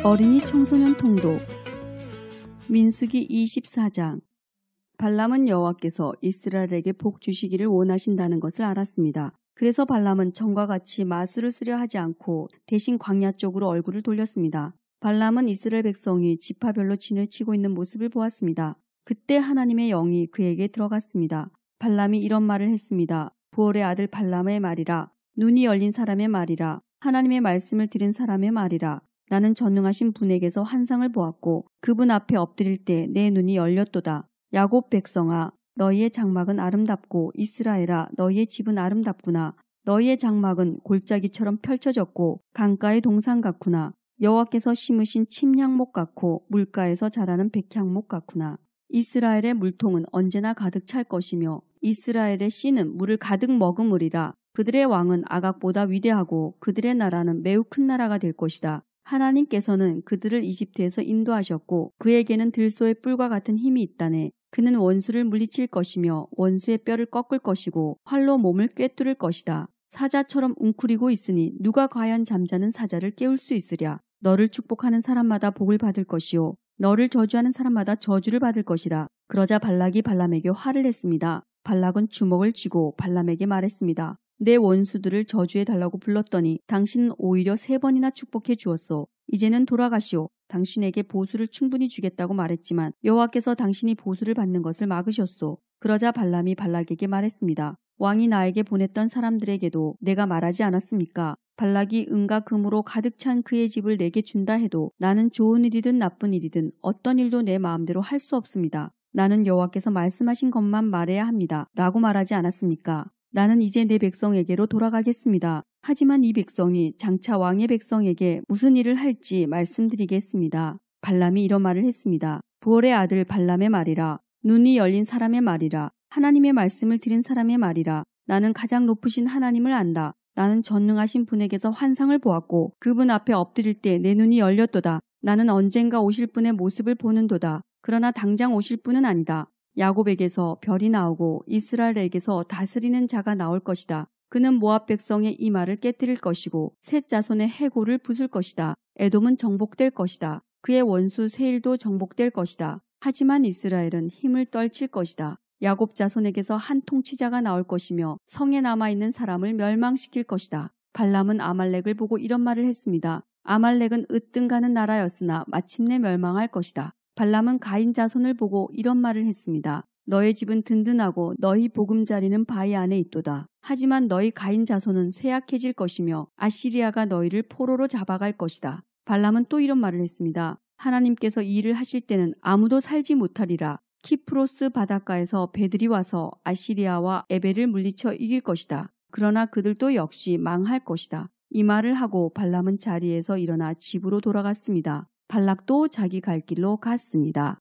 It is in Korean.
어린이 청소년 통독 민수기 24장 발람은 여호와께서 이스라엘에게 복 주시기를 원하신다는 것을 알았습니다. 그래서 발람은 전과 같이 마술을 쓰려 하지 않고 대신 광야 쪽으로 얼굴을 돌렸습니다. 발람은 이스라엘 백성이 지파별로 진을 치고 있는 모습을 보았습니다. 그때 하나님의 영이 그에게 들어갔습니다. 발람이 이런 말을 했습니다. 부올의 아들 발람의 말이라. 눈이 열린 사람의 말이라. 하나님의 말씀을 들은 사람의 말이라. 나는 전능하신 분에게서 환상을 보았고 그분 앞에 엎드릴 때 내 눈이 열렸도다. 야곱 백성아, 너희의 장막은 아름답고 이스라엘아, 너희의 집은 아름답구나. 너희의 장막은 골짜기처럼 펼쳐졌고 강가의 동산 같구나. 여호와께서 심으신 침향목 같고 물가에서 자라는 백향목 같구나. 이스라엘의 물통은 언제나 가득 찰 것이며 이스라엘의 씨는 물을 가득 머금으리라. 그들의 왕은 아각보다 위대하고 그들의 나라는 매우 큰 나라가 될 것이다. 하나님께서는 그들을 이집트에서 인도하셨고 그에게는 들소의 뿔과 같은 힘이 있다네. 그는 원수를 물리칠 것이며 원수의 뼈를 꺾을 것이고 활로 몸을 꿰뚫을 것이다. 사자처럼 웅크리고 있으니 누가 과연 잠자는 사자를 깨울 수 있으랴. 너를 축복하는 사람마다 복을 받을 것이요 너를 저주하는 사람마다 저주를 받을 것이라. 그러자 발락이 발람에게 화를 냈습니다. 발락은 주먹을 쥐고 발람에게 말했습니다. 내 원수들을 저주해 달라고 불렀더니 당신은 오히려 3번이나 축복해 주었소. 이제는 돌아가시오. 당신에게 보수를 충분히 주겠다고 말했지만 여호와께서 당신이 보수를 받는 것을 막으셨소. 그러자 발람이 발락에게 말했습니다. 왕이 나에게 보냈던 사람들에게도 내가 말하지 않았습니까? 발락이 은과 금으로 가득 찬 그의 집을 내게 준다 해도 나는 좋은 일이든 나쁜 일이든 어떤 일도 내 마음대로 할 수 없습니다. 나는 여호와께서 말씀하신 것만 말해야 합니다. 라고 말하지 않았습니까? 나는 이제 내 백성에게로 돌아가겠습니다. 하지만 이 백성이 장차 왕의 백성에게 무슨 일을 할지 말씀드리겠습니다. 발람이 이런 말을 했습니다. 부올의 아들 발람의 말이라. 눈이 열린 사람의 말이라. 하나님의 말씀을 들은 사람의 말이라. 나는 가장 높으신 하나님을 안다. 나는 전능하신 분에게서 환상을 보았고 그분 앞에 엎드릴 때 내 눈이 열렸도다. 나는 언젠가 오실 분의 모습을 보는도다. 그러나 당장 오실 분은 아니다. 야곱에게서 별이 나오고 이스라엘에게서 다스리는 자가 나올 것이다. 그는 모압 백성의 이마를 깨뜨릴 것이고 셋 자손의 해골을 부술 것이다. 에돔은 정복될 것이다. 그의 원수 세일도 정복될 것이다. 하지만 이스라엘은 힘을 떨칠 것이다. 야곱 자손에게서 한 통치자가 나올 것이며 성에 남아있는 사람을 멸망시킬 것이다. 발람은 아말렉을 보고 이런 말을 했습니다. 아말렉은 으뜸가는 나라였으나 마침내 멸망할 것이다. 발람은 가인 자손을 보고 이런 말을 했습니다. 너의 집은 든든하고 너희 보금자리는 바위 안에 있도다. 하지만 너희 가인 자손은 쇠약해질 것이며 아시리아가 너희를 포로로 잡아갈 것이다. 발람은 또 이런 말을 했습니다. 하나님께서 이 일을 하실 때는 아무도 살지 못하리라. 키프로스 바닷가에서 배들이 와서 아시리아와 에벨을 물리쳐 이길 것이다. 그러나 그들도 역시 망할 것이다. 이 말을 하고 발람은 자리에서 일어나 집으로 돌아갔습니다. 발락도 자기 갈 길로 갔습니다.